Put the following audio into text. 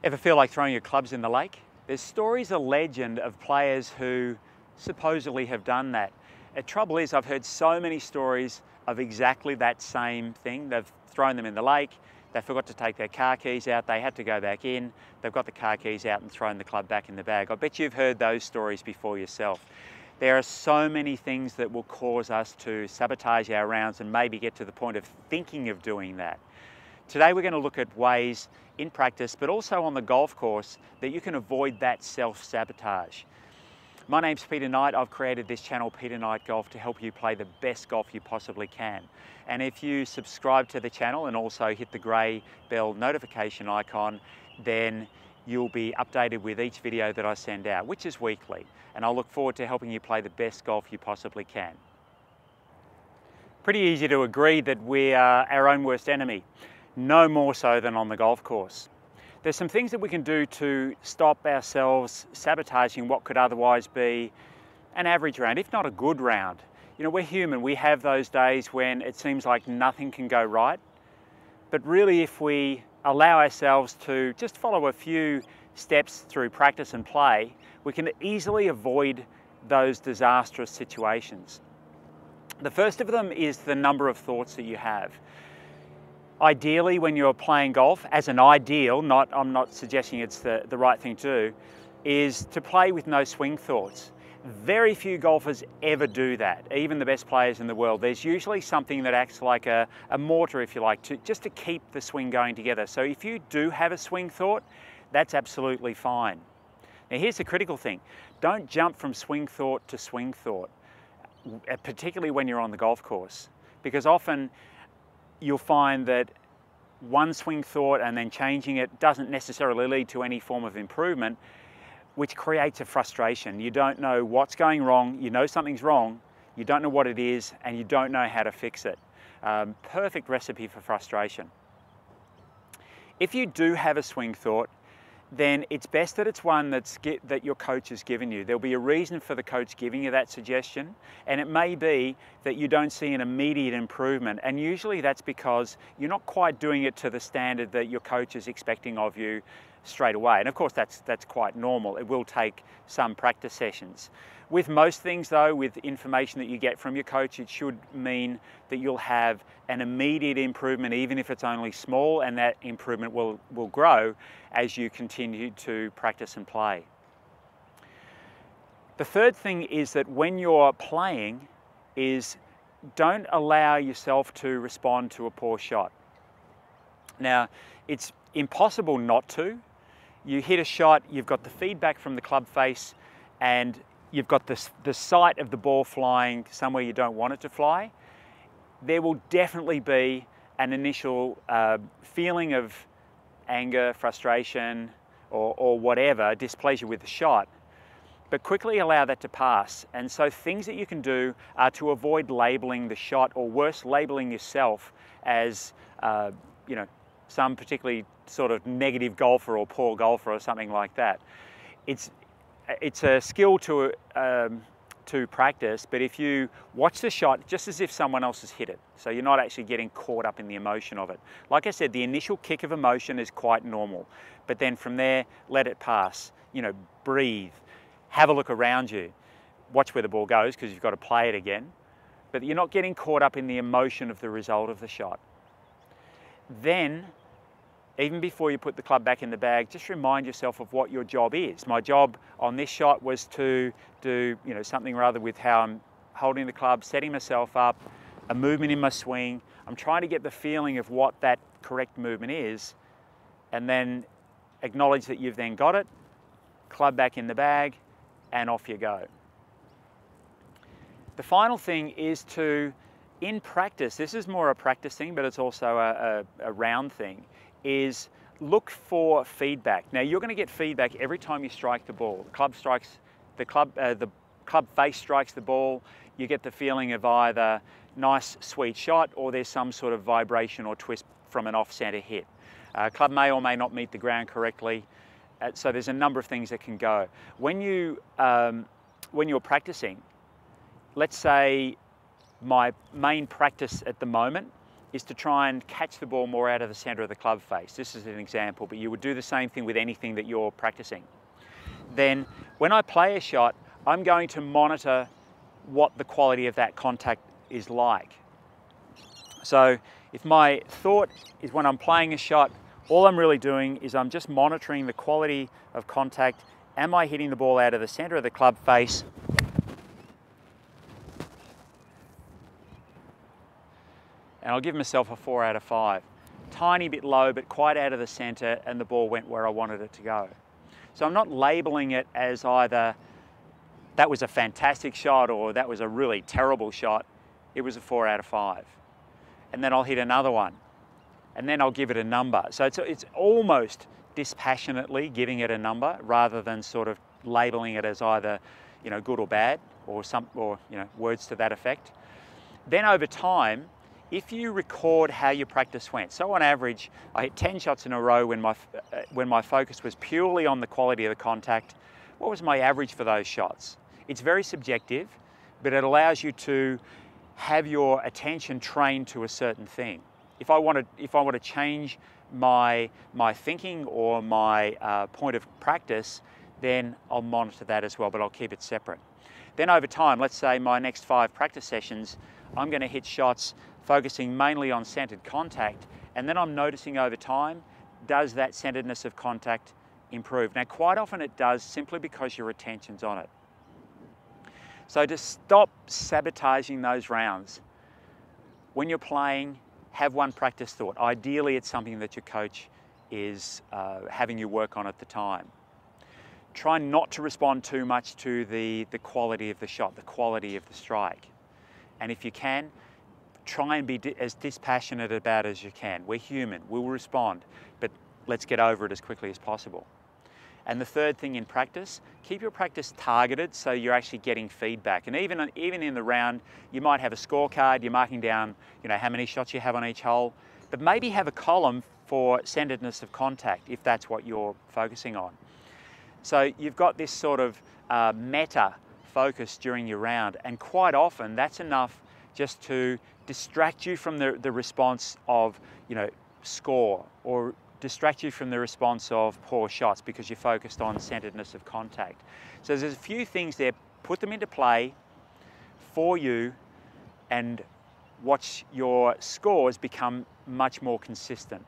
Ever feel like throwing your clubs in the lake? There's stories, a legend of players who supposedly have done that. The trouble is, I've heard so many stories of exactly that same thing. They've thrown them in the lake, they forgot to take their car keys out, they had to go back in, they've got the car keys out and thrown the club back in the bag. I bet you've heard those stories before yourself. There are so many things that will cause us to sabotage our rounds and maybe get to the point of thinking of doing that. Today we're going to look at ways in practice, but also on the golf course, that you can avoid that self-sabotage. My name's Peter Knight. I've created this channel, Peter Knight Golf, to help you play the best golf you possibly can. And if you subscribe to the channel and also hit the grey bell notification icon, then you'll be updated with each video that I send out, which is weekly. And I'll look forward to helping you play the best golf you possibly can. Pretty easy to agree that we are our own worst enemy. No more so than on the golf course. There's some things that we can do to stop ourselves sabotaging what could otherwise be an average round, if not a good round. You know, we're human. We have those days when it seems like nothing can go right. But really, if we allow ourselves to just follow a few steps through practice and play, we can easily avoid those disastrous situations. The first of them is the number of thoughts that you have. Ideally, when you're playing golf, as an ideal, I'm not suggesting it's the right thing to do, is to play with no swing thoughts. Very few golfers ever do that, even the best players in the world. There's usually something that acts like a mortar, if you like, just to keep the swing going together. So if you do have a swing thought, that's absolutely fine. Now here's the critical thing. Don't jump from swing thought to swing thought, particularly when you're on the golf course, because often you'll find that one swing thought and then changing it doesn't necessarily lead to any form of improvement, which creates a frustration. You don't know what's going wrong, you know something's wrong, you don't know what it is, and you don't know how to fix it. Perfect recipe for frustration. If you do have a swing thought, then it's best that it's one that your coach has given you. There'll be a reason for the coach giving you that suggestion, and it may be that you don't see an immediate improvement, and usually that's because you're not quite doing it to the standard that your coach is expecting of you straight away. And of course that's quite normal. It will take some practice sessions. With most things though, with information that you get from your coach, it should mean that you'll have an immediate improvement, even if it's only small, and that improvement will grow as you continue to practice and play. The third thing is that when you're playing is don't allow yourself to respond to a poor shot. Now, it's impossible not to. You hit a shot, you've got the feedback from the club face, and you've got the sight of the ball flying somewhere you don't want it to fly. There will definitely be an initial feeling of anger, frustration, or whatever, displeasure with the shot, but quickly allow that to pass. And so things that you can do are to avoid labeling the shot, or worse, labeling yourself as you know, some particularly sort of negative golfer or poor golfer or something like that. It's a skill to practice, but if you watch the shot just as if someone else has hit it, so you're not actually getting caught up in the emotion of it. Like I said, the initial kick of emotion is quite normal, but then from there, let it pass. You know, breathe, have a look around you, watch where the ball goes because you've got to play it again, but you're not getting caught up in the emotion of the result of the shot. Then, even before you put the club back in the bag, just remind yourself of what your job is. My job on this shot was to do, you know, something rather with how I'm holding the club, setting myself up, a movement in my swing. I'm trying to get the feeling of what that correct movement is, and then acknowledge that you've then got it, club back in the bag, and off you go. The final thing is to, in practice, this is more a practice thing, but it's also a round thing, is look for feedback. Now you're going to get feedback every time you strike the ball. The club face strikes the ball. You get the feeling of either nice sweet shot, or there's some sort of vibration or twist from an off-center hit. Club may or may not meet the ground correctly. So there's a number of things that can go. When you're practicing, let's say my main practice at the moment is to try and catch the ball more out of the center of the club face. This is an example, but you would do the same thing with anything that you're practicing. Then when I play a shot, I'm going to monitor what the quality of that contact is like. So if my thought is when I'm playing a shot, all I'm really doing is I'm just monitoring the quality of contact. Am I hitting the ball out of the center of the club face? And I'll give myself a 4 out of 5. Tiny bit low, but quite out of the center, and the ball went where I wanted it to go. So I'm not labeling it as either that was a fantastic shot or that was a really terrible shot. It was a 4 out of 5. And then I'll hit another one, and then I'll give it a number. So it's almost dispassionately giving it a number rather than sort of labeling it as either, you know, good or bad, or you know, words to that effect. Then over time, if you record how your practice went, so on average, I hit 10 shots in a row when my focus was purely on the quality of the contact. What was my average for those shots? It's very subjective, but it allows you to have your attention trained to a certain thing. If I want to change my thinking or my point of practice, then I'll monitor that as well, but I'll keep it separate. Then over time, let's say my next 5 practice sessions, I'm going to hit shots focusing mainly on centered contact, and then I'm noticing over time, does that centeredness of contact improve? Now, quite often it does, simply because your attention's on it. So to stop sabotaging those rounds, when you're playing, have one practice thought. Ideally, it's something that your coach is having you work on at the time. Try not to respond too much to the quality of the shot, the quality of the strike. And if you can, try and be as dispassionate about it as you can. We're human, we'll respond, but let's get over it as quickly as possible. And the third thing in practice, keep your practice targeted so you're actually getting feedback. And even in the round, you might have a scorecard, you're marking down, you know, how many shots you have on each hole, but maybe have a column for centeredness of contact if that's what you're focusing on. So you've got this sort of meta focus during your round, and quite often that's enough just to distract you from the response of, you know, score, or distract you from the response of poor shots because you're focused on centeredness of contact. So there's a few things there. Put them into play for you and watch your scores become much more consistent.